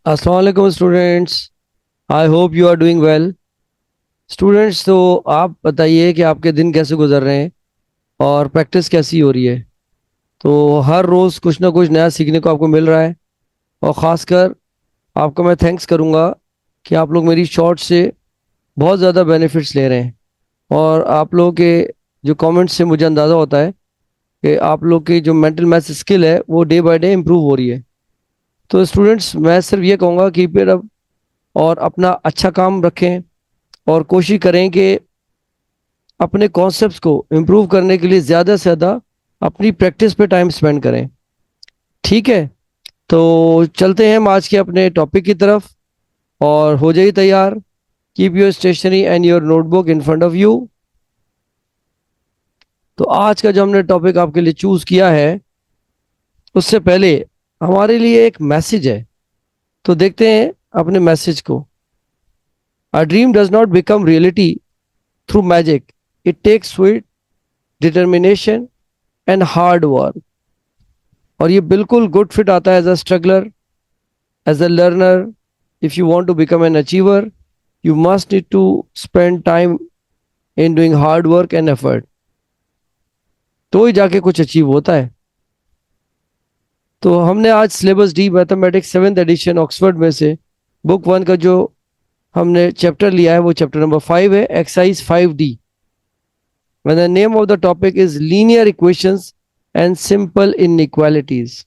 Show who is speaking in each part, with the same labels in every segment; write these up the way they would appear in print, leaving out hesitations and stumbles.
Speaker 1: अस्सलाम वालेकुम students. I hope you are doing well. Students, तो आप बताइए कि आपके दिन कैसे गुजर रहे हैं और प्रैक्टिस कैसी हो रही है। तो हर रोज़ कुछ ना कुछ नया सीखने को आपको मिल रहा है। और ख़ासकर आपको मैं थैंक्स करूँगा कि आप लोग मेरी शॉर्ट से बहुत ज़्यादा बेनिफिट्स ले रहे हैं। और आप लोगों के जो कमेंट्स से मुझे अंदाज़ा होता है कि आप लोग की जो मेंटल मैथ्स स्किल है वो डे बाय डे इम्प्रूव हो रही है। तो स्टूडेंट्स, मैं सिर्फ ये कहूँगा कि फिर अब और अपना अच्छा काम रखें और कोशिश करें कि अपने कॉन्सेप्ट्स को इम्प्रूव करने के लिए ज़्यादा से ज़्यादा अपनी प्रैक्टिस पे टाइम स्पेंड करें। ठीक है, तो चलते हैं हम आज के अपने टॉपिक की तरफ। और हो जाइए तैयार। Keep your stationery and your notebook in front of you. तो आज का जो हमने टॉपिक आपके लिए चूज किया है, उससे पहले हमारे लिए एक मैसेज है। तो देखते हैं अपने मैसेज को। A dream does not become reality through magic, it takes sweet determination and hard work. और ये बिल्कुल गुड फिट आता है as a struggler, as a learner. If you want to become an achiever, you must need to spend time in doing hard work and effort. तो ही जाके कुछ achieve होता है। तो हमने आज syllabus D mathematics 7th edition Oxford में से बुक 1 का जो हमने चैप्टर लिया है वो चैप्टर नंबर 5 है, exercise 5D। When the name of the topic is linear equations and simple inequalities।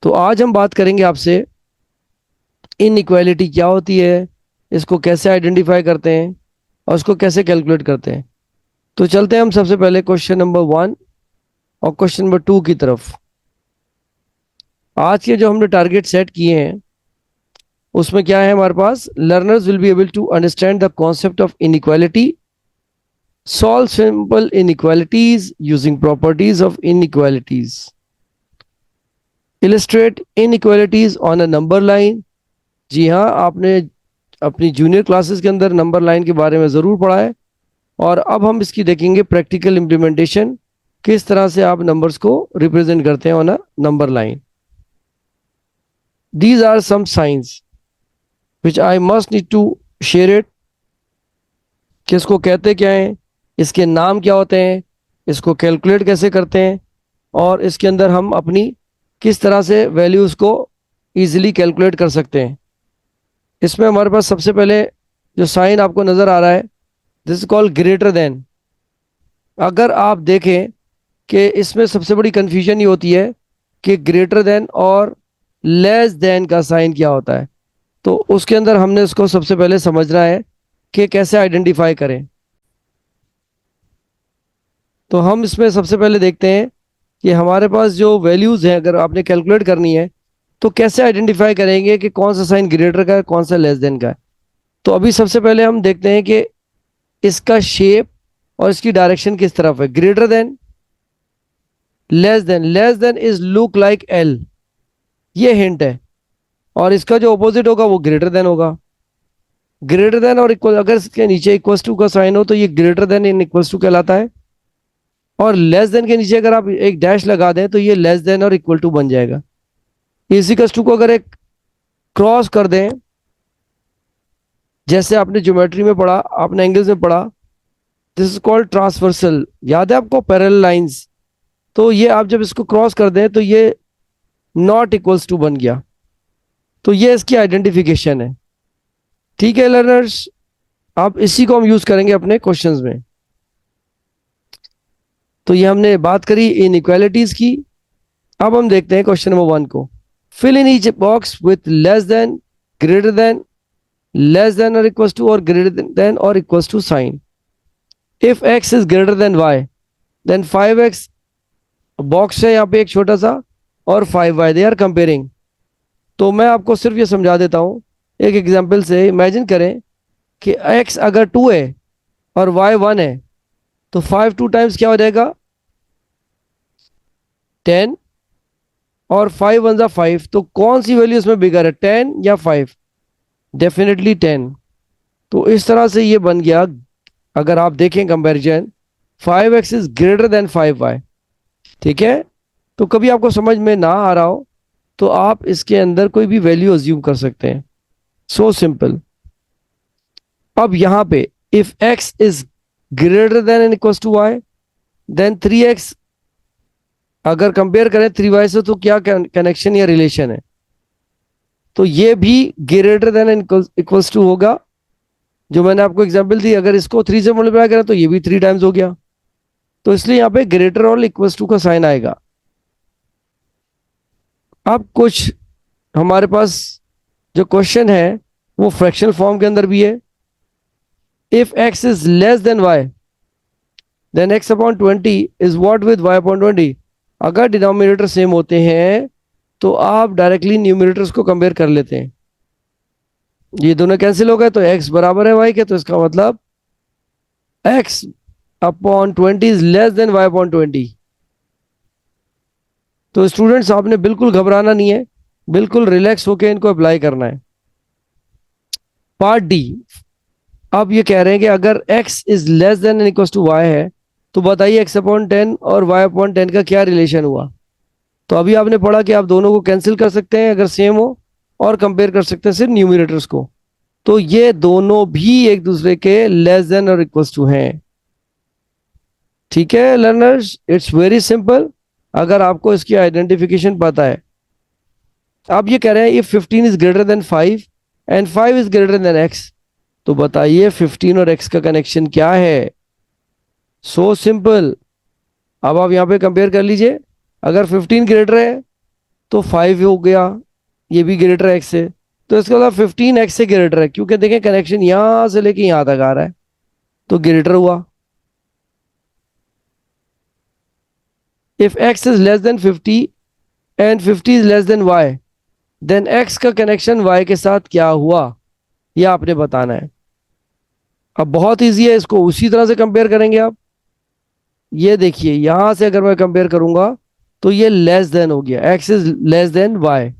Speaker 1: तो आज हम बात करेंगे आपसे इनइक्वालिटी क्या होती है, इसको कैसे आइडेंटिफाई करते हैं और उसको कैसे कैलकुलेट करते हैं। तो चलते हैं हम सबसे पहले क्वेश्चन नंबर 1 और क्वेश्चन नंबर 2 की तरफ। आज के जो हमने टारगेट सेट किए हैं उसमें क्या है हमारे पास, learners will be able to understand the concept of inequality, solve simple inequalities using properties of inequalities, illustrate inequalities on a number line. जी हाँ, आपने अपनी जूनियर क्लासेस के अंदर नंबर लाइन के बारे में ज़रूर पढ़ा है। और अब हम इसकी देखेंगे प्रैक्टिकल इम्प्लीमेंटेशन, किस तरह से आप नंबर्स को रिप्रेजेंट करते हैं on a number line. These are some signs which I must need to share it. किसको कहते क्या हैं, इसके नाम क्या होते हैं, इसको कैलकुलेट कैसे करते हैं, और इसके अंदर हम अपनी किस तरह से वैल्यूज़ को ईजिली कैलकुलेट कर सकते हैं। इसमें हमारे पास सबसे पहले जो साइन आपको नज़र आ रहा है, this is called greater than. अगर आप देखें कि इसमें सबसे बड़ी कंफ्यूजन ये होती है कि ग्रेटर देन और लेस देन का साइन क्या होता है। तो उसके अंदर हमने उसको सबसे पहले समझना है कि कैसे आइडेंटिफाई करें। तो हम इसमें सबसे पहले देखते हैं कि हमारे पास जो वैल्यूज़ हैं, अगर आपने कैलकुलेट करनी है तो कैसे आइडेंटिफाई करेंगे कि कौन सा साइन ग्रेटर का है, कौन सा लेस देन का है। तो अभी सबसे पहले हम देखते हैं कि इसका शेप और इसकी डायरेक्शन किस तरफ है। Greater than, less then is look like L, ये हिंट है। और इसका जो ऑपोजिट होगा वो ग्रेटर देन होगा। ग्रेटर देन और इक्वल, अगर इसके नीचे इक्वल्स टू का साइन हो तो ये greater than and equals to कहलाता है। और लेस देन के नीचे अगर आप एक डैश लगा दें तो ये लेस देन और इक्वल टू बन जाएगा। इसी कस टू को अगर एक क्रॉस कर दें, जैसे आपने ज्योमेट्री में पढ़ा, आपने एंगल्स में पढ़ा, दिस इज कॉल्ड ट्रांसवर्सल। याद है आपको पैरेलल लाइंस। तो ये आप जब इसको क्रॉस कर दें तो ये नॉट इक्वल्स टू बन गया। तो ये इसकी आइडेंटिफिकेशन है। ठीक है लर्नर्स, अब इसी को हम यूज करेंगे अपने क्वेश्चंस में। तो ये हमने बात करी इनइक्वालिटीज की। अब हम देखते हैं क्वेश्चन नंबर 1 को। Fill in each box with less than, greater than, less than और इक्वल्स टू और ग्रेटर देन और equals to sign. If x is greater than y, then 5x, box है यहाँ पे एक छोटा सा, और 5y, दे आर कंपेयरिंग। तो मैं आपको सिर्फ ये समझा देता हूँ एक एग्जांपल से। इमेजिन करें कि x अगर 2 है और y 1 है, तो 5 2 टाइम्स क्या हो जाएगा, 10, और 5 1 जा 5। तो कौन सी वैल्यू इसमें बिगर है, 10 या 5? डेफिनेटली 10। तो इस तरह से ये बन गया। अगर आप देखें comparison, 5x is greater then 5y। ठीक है, तो कभी आपको समझ में ना आ रहा हो तो आप इसके अंदर कोई भी वैल्यू अज्यूम कर सकते हैं। So simple. अब यहां पे if x is greater than and equal to y, then 3x, अगर कंपेयर करें 3y से तो क्या कनेक्शन या रिलेशन है, तो ये भी greater than and equals to होगा। जो मैंने आपको एग्जांपल दी, अगर इसको 3 से मल्टीप्लाई करें तो ये भी 3 टाइम्स हो गया, तो इसलिए यहाँ पे ग्रेटर और इक्वल्स टू का साइन आएगा। अब कुछ हमारे पास जो क्वेश्चन है वो फ्रैक्शनल फॉर्म के अंदर भी है। If x is less than y, then x upon 20 is what with y upon 20। अगर डिनोमिनेटर सेम होते हैं तो आप डायरेक्टली न्यूमिनेटर्स को कंपेयर कर लेते हैं। ये दोनों कैंसिल हो गए तो x बराबर है y के, तो इसका मतलब x upon 20 is less than y upon 20। तो स्टूडेंट्स आपने बिल्कुल घबराना नहीं है, बिल्कुल रिलैक्स होकर इनको अप्लाई करना है। पार्ट डी, अब ये कह रहे हैं कि अगर x is less than equal to y है तो बताइए x अपॉन 10 और y अपॉन 10 का क्या रिलेशन हुआ। तो अभी आपने पढ़ा कि आप दोनों को कैंसिल कर सकते हैं अगर सेम हो, और कंपेयर कर सकते हैं सिर्फ न्यूमिनेटर्स को। तो ये दोनों भी एक दूसरे के लेस देन और इक्वल टू हैं। ठीक है लर्नर्स, इट्स वेरी सिंपल अगर आपको इसकी आइडेंटिफिकेशन पता है। अब ये कह रहे हैं if 15 is greater then 5 and 5 is greater then x, तो बताइए 15 और x का कनेक्शन क्या है। सो सिंपल। अब आप यहां पे कंपेयर कर लीजिए, अगर 15 ग्रेटर है तो 5 हो गया, ये भी ग्रेटर है x से, तो इसका मतलब 15 x से ग्रेटर है, क्योंकि देखें कनेक्शन यहां से लेके यहां तक आ रहा है, तो ग्रेटर हुआ। If x is less than 50 and 50 is less than y, then x का कनेक्शन y के साथ क्या हुआ, यह आपने बताना है। अब बहुत इजी है, इसको उसी तरह से कंपेयर करेंगे आप। ये देखिए यहां से अगर मैं कंपेयर करूंगा तो ये लेस देन हो गया, x is less than y।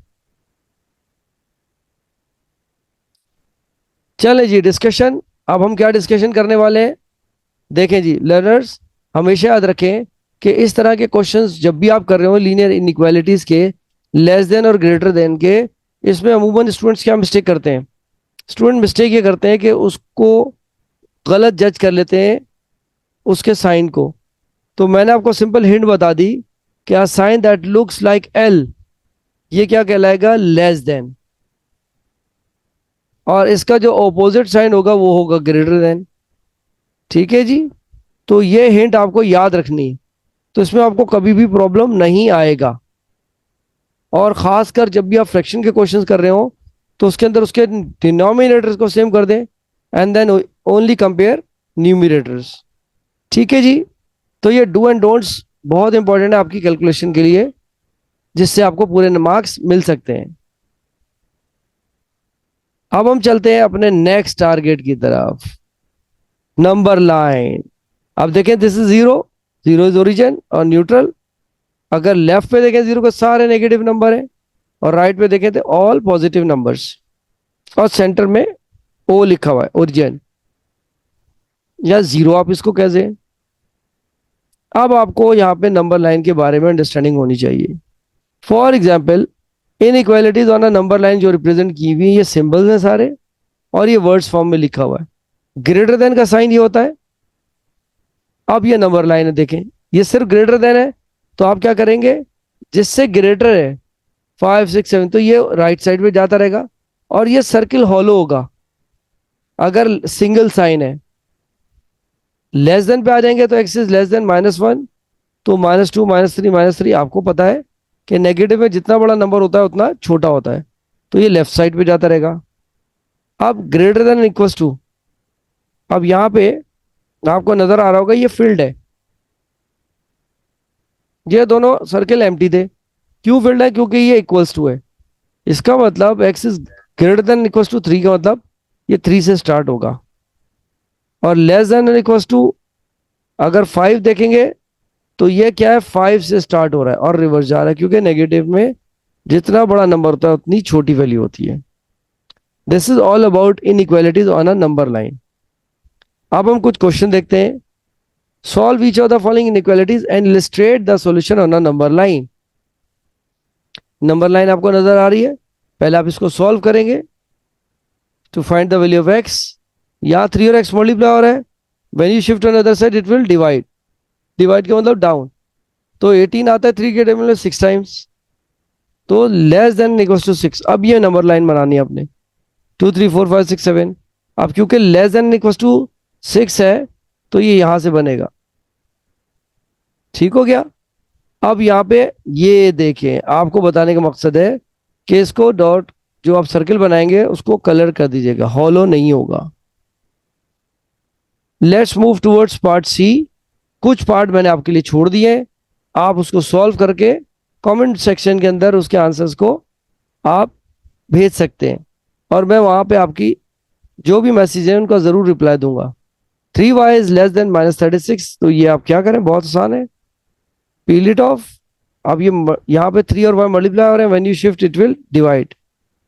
Speaker 1: चले जी डिस्कशन। अब हम क्या डिस्कशन करने वाले हैं, देखें जी लर्नर्स, हमेशा याद रखें कि इस तरह के क्वेश्चंस जब भी आप कर रहे हो लीनियर इनइक्वालिटीज के, लेस देन और ग्रेटर देन के, इसमें अमूमन स्टूडेंट्स क्या मिस्टेक करते हैं। स्टूडेंट मिस्टेक ये करते हैं कि उसको गलत जज कर लेते हैं उसके साइन को। तो मैंने आपको सिंपल हिंट बता दी कि a sign that looks like L, ये क्या कहलाएगा, लेस देन, और इसका जो ऑपोजिट साइन होगा वो होगा ग्रेटर देन। ठीक है जी, तो ये हिंट आपको याद रखनी है, तो इसमें आपको कभी भी प्रॉब्लम नहीं आएगा। और खासकर जब भी आप फ्रैक्शन के क्वेश्चंस कर रहे हो तो उसके अंदर उसके डिनोमिनेटर्स को सेम कर दें and then only compare numerators. ठीक है जी, तो ये डू एंड डोंट्स बहुत इंपॉर्टेंट है आपकी कैलकुलेशन के लिए, जिससे आपको पूरे मार्क्स मिल सकते हैं। अब हम चलते हैं अपने नेक्स्ट टारगेट की तरफ, नंबर लाइन। अब देखें this is zero, zero is origin और न्यूट्रल। अगर लेफ्ट पे देखें जीरो के सारे नेगेटिव नंबर हैं, और राइट पे देखें तो ऑल पॉजिटिव नंबर्स, और सेंटर में ओ लिखा हुआ है, ओरिजिन या जीरो आप इसको कह दें। अब आपको यहाँ पे नंबर लाइन के बारे में अंडरस्टैंडिंग होनी चाहिए। For example inequalities on a number line जो रिप्रेजेंट की हुई है, ये सिंबल्स हैं सारे, और ये वर्ड्स फॉर्म में लिखा हुआ है। ग्रेटर देन का साइन ये होता है। अब ये नंबर लाइन है, देखें ये सिर्फ ग्रेटर देन है, तो आप क्या करेंगे, जिससे ग्रेटर है 5 6 7, तो ये राइट साइड में जाता रहेगा, और ये सर्किल हॉलो होगा अगर सिंगल साइन है। लेस देन पे आ जाएंगे तो एक्स इज लेस देन -1, तो -2 -3 -3, आपको पता है कि नेगेटिव में जितना बड़ा नंबर होता है उतना छोटा होता है, तो ये लेफ्ट साइड पे जाता रहेगा। अब ग्रेटर देन इक्वल्स टू, अब यहां पे आपको नजर आ रहा होगा ये फील्ड है, ये दोनों सर्किल एम्प्टी थे। क्यों फील्ड है, क्योंकि ये इक्वल्स टू है। इसका मतलब x is greater than equals to 3 का मतलब ये 3 से स्टार्ट होगा, और लेस देन इक्वल्स टू अगर 5 देखेंगे तो ये क्या है, 5 से स्टार्ट हो रहा है और रिवर्स जा रहा है, क्योंकि नेगेटिव में जितना बड़ा नंबर होता है उतनी छोटी वैल्यू होती है। This is all about inequalities on a number line. अब हम कुछ क्वेश्चन देखते हैं। Solve each of the following inequalities and illustrate the solution on a number line. Number line आपको नजर आ रही है। पहले आप इसको सॉल्व करेंगे to find the value of x. यहाँ 3 और एक्स मल्टीप्लाई हो रहा है, when you shift on other side it will divide. Divide का मतलब डाउन। तो 18 आता है 3 के टेबल में 6 टाइम्स, तो लेस देन इक्वल्स टू 6। अब ये नंबर लाइन बनानी है आपने, 2 3 4 5 6 7। अब क्योंकि लेस देन इक्वल्स टू 6 है तो ये यहां से बनेगा। ठीक हो गया। अब यहाँ पे ये देखें, आपको बताने का मकसद है कि इसको डॉट, जो आप सर्किल बनाएंगे उसको कलर कर दीजिएगा, हॉलो नहीं होगा। Let's move towards part C. कुछ पार्ट मैंने आपके लिए छोड़ दिए हैं, आप उसको सॉल्व करके कमेंट सेक्शन के अंदर उसके आंसर्स को आप भेज सकते हैं, और मैं वहां पे आपकी जो भी मैसेज है उनका जरूर रिप्लाई दूंगा। 3y इज लेस देन -36, तो ये आप क्या करें, बहुत आसान है, पील इट ऑफ। अब ये यहाँ पे 3 और y मल्टीप्लाई हो रहे हैं, when you shift it will divide.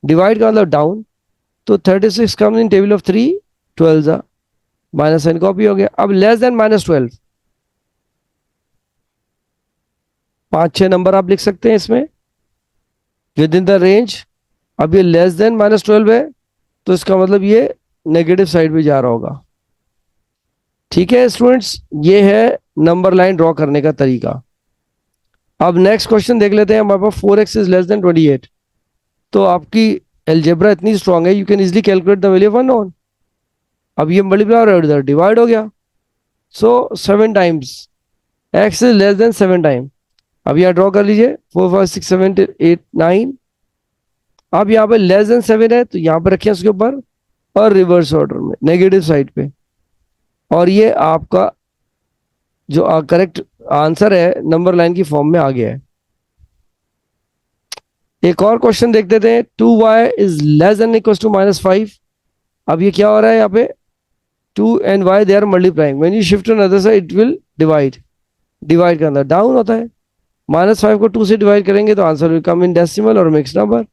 Speaker 1: Divide का मतलब डाउन। तो 36 कम इन टेबल ऑफ 3, 12 जा माइनस साइन कॉपी हो गया। अब लेस देन -12, 5 6 नंबर आप लिख सकते हैं इसमें विद इन द रेंज। अब ये लेस देन -12 है, तो इसका मतलब ये नेगेटिव साइड पे जा रहा होगा। ठीक है स्टूडेंट्स, ये है नंबर लाइन ड्रॉ करने का तरीका। अब नेक्स्ट क्वेश्चन देख लेते हैं। हमारे पास 4x इज लेस देन 28। तो आपकी एल्जेब्रा इतनी स्ट्रांग है, you can easily calculate the value of unknown. अब ये मल्टीप्लाई और इधर डिवाइड हो गया, सो 7 times x is less then 7 time. अब यहाँ ड्रॉ कर लीजिए, 4 5 6 7 8 9। अब यहाँ पे लेस देन 7 है तो यहाँ पे रखिए उसके ऊपर, और रिवर्स ऑर्डर में नेगेटिव साइड पे। और ये आपका जो करेक्ट आंसर है नंबर लाइन की फॉर्म में आ गया है। एक और क्वेश्चन देख देते हैं। 2y is less than equal to -5। अब ये क्या हो रहा है, यहाँ पे 2 and y they are multiplying, when you shift on other side it will divide. Divide का अंदर डाउन होता है। -5 को 2 से डिवाइड करेंगे तो answer will come in decimal और मिक्स नंबर,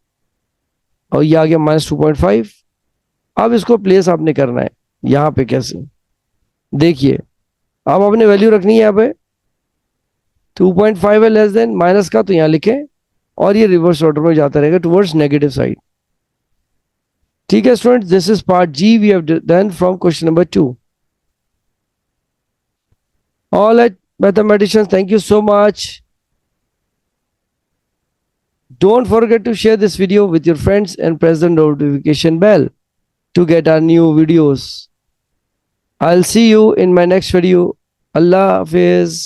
Speaker 1: और ये आ गया -2.5। अब इसको प्लेस आपने करना है यहाँ पे। कैसे, देखिए, अब आपने वैल्यू रखनी है यहाँ पे 2.5 है लेस देन माइनस का, तो यहाँ लिखें, और ये रिवर्स ऑर्डर में जाता रहेगा टुवर्ड्स नेगेटिव साइड। ठीक है student, this is part G we have done from question number 2। All right mathematicians, thank you so much. Don't forget to share this video with your friends and press the notification bell to get our new videos. I'll see you in my next video. Allah Hafiz.